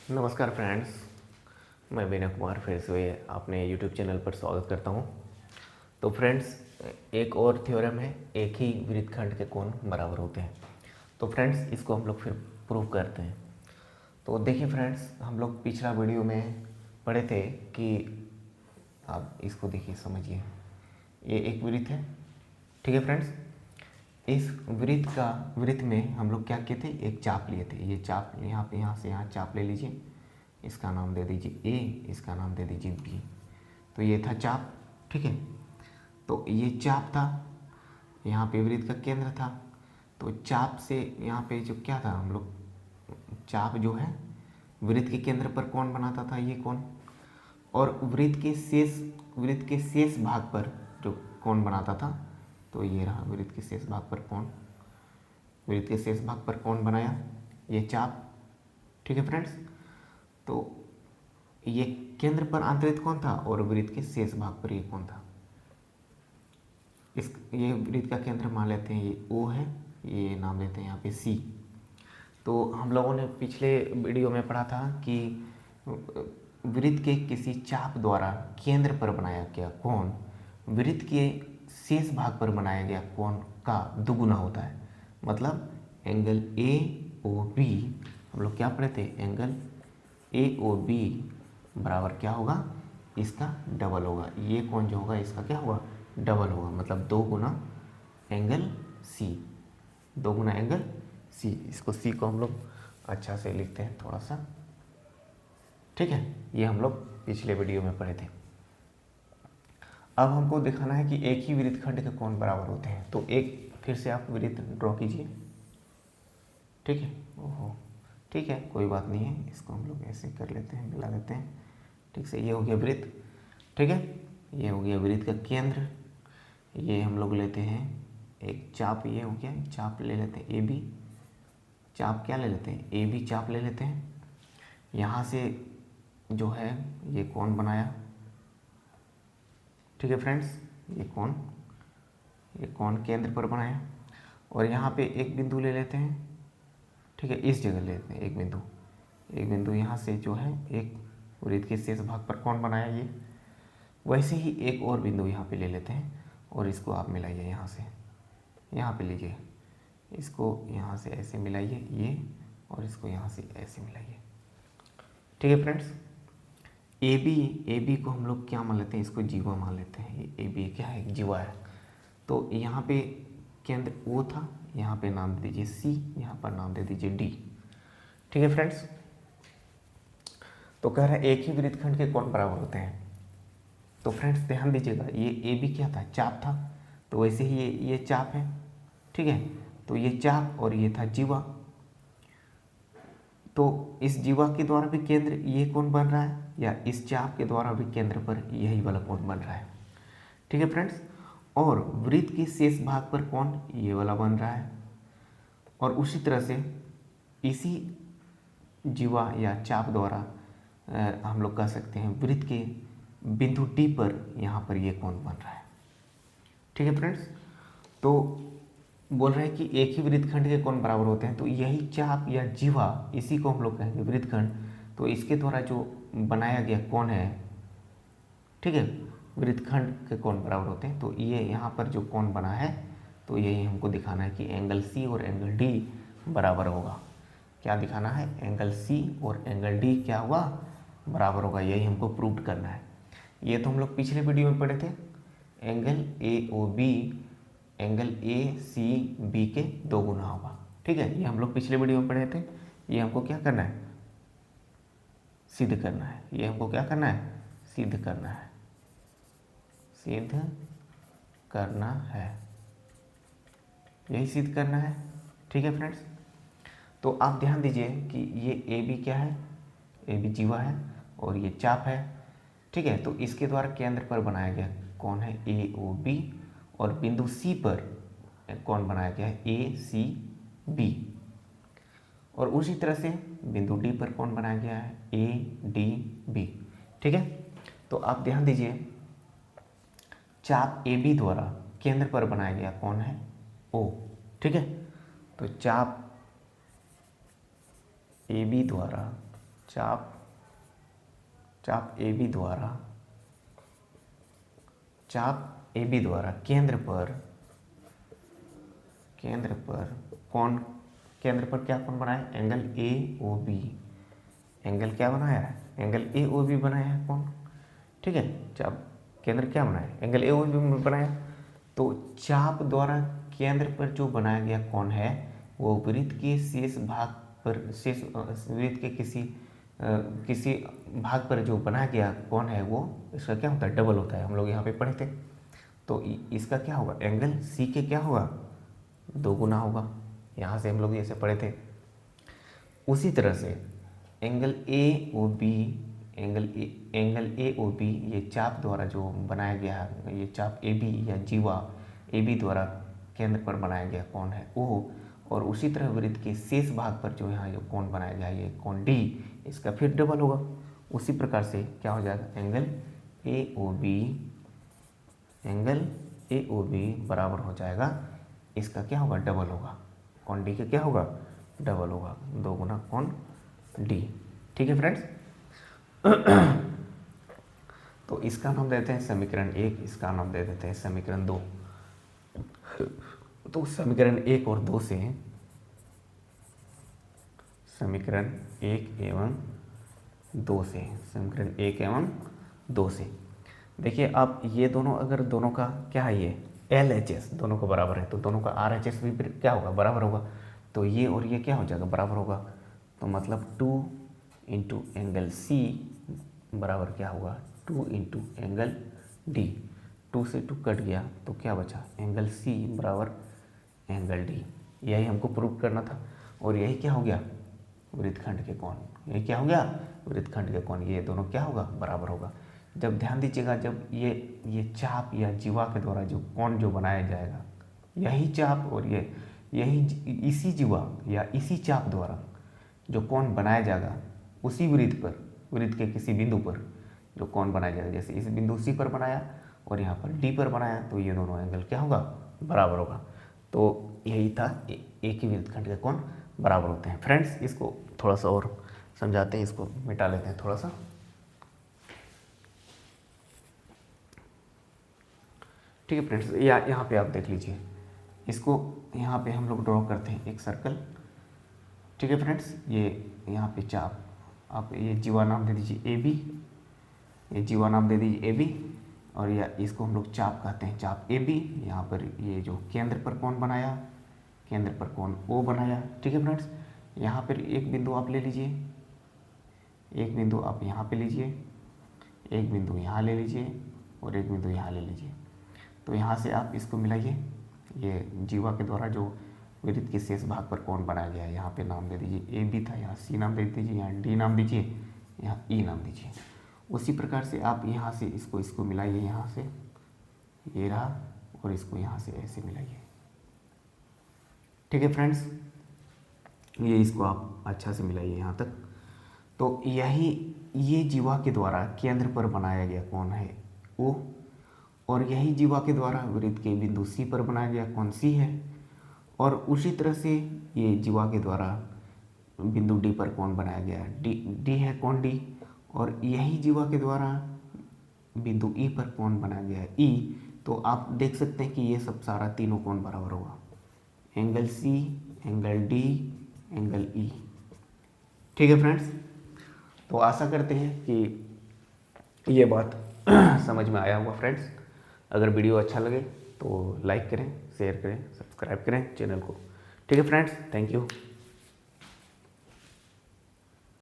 नमस्कार फ्रेंड्स, मैं विनय कुमार फिर से अपने यूट्यूब चैनल पर स्वागत करता हूं। तो फ्रेंड्स, एक और थ्योरम है, एक ही वृत्तखंड के कोण बराबर होते हैं। तो फ्रेंड्स, इसको हम लोग फिर प्रूव करते हैं। तो देखिए फ्रेंड्स, हम लोग पिछला वीडियो में पढ़े थे कि आप इसको देखिए, समझिए, ये एक वृत्त है, ठीक है फ्रेंड्स। इस वृत्त में हम लोग क्या किए थे, एक चाप लिए थे। ये चाप यहाँ पे, यहाँ से यहाँ चाप ले लीजिए, इसका नाम दे दीजिए ए, इसका नाम दे दीजिए बी। तो ये था चाप, ठीक है। तो ये चाप था, यहाँ पे वृत्त का केंद्र था। तो चाप से यहाँ पे जो क्या था, हम लोग चाप जो है वृत्त के केंद्र पर कौन बनाता था, ये कौन, और वृत्त के शेष भाग पर जो कौन बनाता था, तो ये रहा वृत्त के शेष भाग पर कौन, वृत्त के शेष भाग पर कौन बनाया, ये चाप, ठीक है फ्रेंड्स। तो ये केंद्र पर आंतरिक कौन था और वृत्त के शेष भाग पर ये कौन था। ये वृत्त का केंद्र मान लेते हैं, ये ओ है, ये नाम लेते हैं यहाँ पे सी। तो हम लोगों ने पिछले वीडियो में पढ़ा था कि वृत्त के किसी चाप द्वारा केंद्र पर बनाया गया कोण वृत्त के शेष भाग पर बनाया गया कोण का दुगुना होता है। मतलब एंगल ए ओ बी, हम लोग क्या पढ़े थे, एंगल ए ओ बी बराबर क्या होगा, इसका डबल होगा। ये कोण जो होगा इसका क्या होगा, डबल होगा। मतलब 2 गुना एंगल सी, 2 गुना एंगल सी। इसको सी को हम लोग अच्छा से लिखते हैं थोड़ा सा, ठीक है। ये हम लोग पिछले वीडियो में पढ़े थे। अब हमको दिखाना है कि एक ही वृत्तखंड के कोण बराबर होते हैं। तो एक फिर से आप वृत्त ड्रॉ कीजिए, ठीक है। ओहो, ठीक है, कोई बात नहीं है, इसको हम लोग ऐसे कर लेते हैं, मिला देते हैं, ठीक से। ये हो गया वृत्त, ठीक है। ये हो गया वृत्त का केंद्र। ये हम लोग लेते हैं एक चाप, ये हो गया चाप, ले लेते हैं ए बी चाप, क्या ले लेते हैं, ए बी चाप ले लेते हैं। यहाँ से जो है ये कोण बनाया, ठीक है फ्रेंड्स। ये कोण केंद्र पर बनाया, और यहाँ पे एक बिंदु ले लेते हैं, ठीक है। इस जगह ले लेते हैं एक बिंदु यहाँ से जो है एक वृत्त के शेष भाग पर कोण बनाया ये। वैसे ही एक और बिंदु यहाँ पे ले लेते हैं और इसको आप मिलाइए, यहाँ पे लीजिए, इसको यहाँ से ऐसे मिलाइए ये, और इसको यहाँ से ऐसे मिलाइए, ठीक है फ्रेंड्स। ए बी को हम लोग क्या मान लेते हैं, इसको जीवा मान लेते हैं। ये ए बी क्या है, जीवा है। तो यहाँ पे केंद्र ओ था, यहाँ पे नाम दे दीजिए सी, यहाँ पर नाम दे दीजिए डी, ठीक है फ्रेंड्स। तो कह रहा है एक ही वृत्तखंड के कोण बराबर होते हैं। तो फ्रेंड्स ध्यान दीजिएगा, ये ए बी क्या था, चाप था। तो वैसे ही ये चाप है, ठीक है। तो ये चाप और ये था जीवा। तो इस जीवा के द्वारा भी केंद्र ये कोण बन रहा है, या इस चाप के द्वारा भी केंद्र पर यही वाला कोण बन रहा है, ठीक है फ्रेंड्स। और वृत्त के शेष भाग पर कोण ये वाला बन रहा है। और उसी तरह से इसी जीवा या चाप द्वारा हम लोग कह सकते हैं वृत्त के बिंदु डी पर यहाँ पर ये कोण बन रहा है, ठीक है फ्रेंड्स। तो बोल रहे हैं कि एक ही वृत्तखंड के कोण बराबर होते हैं। तो यही चाप या जीवा, इसी को हम लोग कहेंगे वृत्तखंड। तो इसके द्वारा जो बनाया गया कोण है, ठीक है, वृत्तखंड के कोण बराबर होते हैं। तो ये यहाँ पर जो कोण बना है, तो यही हमको दिखाना है कि एंगल सी और एंगल डी बराबर होगा। क्या दिखाना है, एंगल सी और एंगल डी क्या हुआ, बराबर होगा। यही हमको प्रूव करना है। ये तो हम लोग पिछले वीडियो में पढ़े थे, angle A O B angle A C B के 2 गुना होगा, ठीक है। ये हम लोग पिछले वीडियो में पढ़े थे। ये हमको क्या करना है, सिद्ध करना है। ये हमको क्या करना है, सिद्ध करना है, सिद्ध करना है, यही सिद्ध करना है, ठीक है फ्रेंड्स। तो आप ध्यान दीजिए कि ये ए बी क्या है, ए बी जीवा है और ये चाप है, ठीक है। तो इसके द्वारा केंद्र पर बनाया गया कौन है, ए ओ बी, और बिंदु सी पर कौन बनाया गया है, ए सी बी। और उसी तरह से बिंदु डी पर कौन बनाया गया है, ए डी बी, ठीक है। तो आप ध्यान दीजिए, चाप ए बी द्वारा केंद्र पर बनाया गया कौन है, ओ, ठीक है। तो चाप ए बी द्वारा चाप ए बी द्वारा केंद्र पर क्या कौन बनाया, angle A O B, angle क्या बनाया है, एंगल ए ओ बी बनाया है कौन, ठीक है। चाप केंद्र क्या बनाया, एंगल ए ओ बी बनाया। तो चाप द्वारा केंद्र पर जो बनाया गया कौन है वो वृत्त के शेष भाग पर, वृत्त के किसी भाग पर जो बनाया गया कौन है वो, इसका क्या होता है, डबल होता है। हम लोग यहाँ पे पढ़े थे। तो इसका क्या होगा, एंगल सी के क्या होगा, 2 गुना होगा। यहाँ से हम लोग ऐसे पढ़े थे। उसी तरह से angle A O B, angle A O B ये चाप द्वारा जो बनाया गया है, ये चाप ए बी या जीवा ए बी द्वारा केंद्र पर बनाया गया कौन है ओ, और उसी तरह वृत्त के शेष भाग पर जो यहाँ जो कोण बनाया गया ये कोण डी, इसका फिर डबल होगा। उसी प्रकार से क्या हो जाएगा, एंगल ए ओ बी बराबर हो जाएगा, इसका क्या होगा, डबल होगा। कोण डी का क्या होगा, डबल होगा, 2 गुना कोण डी। ठीक है फ्रेंड्स। तो इसका नाम देते हैं समीकरण 1, इसका नाम दे देते हैं समीकरण 2। तो समीकरण 1 और 2 से, समीकरण 1 एवं 2 से, समीकरण 1 एवं 2 से देखिए आप, ये दोनों अगर दोनों का क्या है, ये LHS दोनों का बराबर है, तो दोनों का RHS भी क्या होगा, बराबर होगा। तो ये और ये क्या हो जाएगा, बराबर होगा। तो मतलब 2 इंटू एंगल C बराबर क्या होगा, 2 इंटू एंगल D। 2 से 2 कट गया तो क्या बचा, एंगल C बराबर एंगल D। यही हमको प्रूव करना था। और यही क्या हो गया, वृत्तखंड के कोण। यही क्या हो गया, वृत्तखंड के कोण। ये दोनों क्या होगा, बराबर होगा। जब ध्यान दीजिएगा, जब ये चाप या जीवा के द्वारा जो कोण जो बनाया जाएगा, यही चाप और यही इसी जीवा या इसी चाप द्वारा जो कोण बनाया जाएगा, उसी वृत्त पर, वृत्त के किसी बिंदु पर जो कोण बनाया जाएगा, जैसे इस बिंदु सी पर बनाया और यहाँ पर डी पर बनाया, तो ये दोनों एंगल क्या होगा, बराबर होगा। तो यही था, एक ही वृत्तखंड के कोण बराबर होते हैं। फ्रेंड्स, इसको थोड़ा सा और समझाते हैं, इसको मिटा लेते हैं थोड़ा सा। ठीक है फ्रेंड्स, यहाँ पे आप देख लीजिए, इसको यहाँ पे हम लोग ड्रॉ करते हैं एक सर्कल। ठीक है फ्रेंड्स, ये यहाँ पे चाप, आप ये जीवा नाम दे दीजिए ए बी, ये जीवा नाम दे दीजिए ए बी, और या इसको हम लोग चाप कहते हैं, चाप ए बी। यहाँ पर ये जो केंद्र पर कोण बनाया, केंद्र पर कोण ओ बनाया। ठीक है फ्रेंड्स, यहाँ पर एक बिंदु आप ले लीजिए, एक बिंदु आप यहाँ पे लीजिए, एक बिंदु यहाँ ले लीजिए और एक बिंदु यहाँ ले लीजिए। तो यहाँ से आप इसको मिलाइए, ये जीवा के द्वारा जो वृत्त के शेष भाग पर कोण बनाया गया है, यहाँ पे नाम दे दीजिए ए बी था, यहाँ सी नाम दे दीजिए, यहाँ डी नाम दीजिए, यहाँ ई नाम दीजिए। उसी प्रकार से आप यहाँ से इसको मिलाइए, यहाँ से ये रहा, और इसको यहाँ से ऐसे मिलाइए। ठीक है फ्रेंड्स, ये इसको आप अच्छा से मिलाइए यहाँ तक। तो ये जीवा के द्वारा केंद्र पर बनाया गया कोण है ओ, और यही जीवा के द्वारा वृत्त के बिंदु सी पर बनाया गया कोण सी है, और उसी तरह से ये जीवा के द्वारा बिंदु डी पर कोण बनाया गया डी है कोण डी, और यही जीवा के द्वारा बिंदु ई पर कोण बनाया गया है ई। तो आप देख सकते हैं कि ये सब सारा तीनों कोण बराबर होगा, angle C, angle D, angle E. ठीक है फ्रेंड्स, तो आशा करते हैं कि ये बात समझ में आया होगा फ्रेंड्स। अगर वीडियो अच्छा लगे तो लाइक करें, शेयर करें, सब्सक्राइब करें चैनल को। ठीक है फ्रेंड्स, थैंक यू।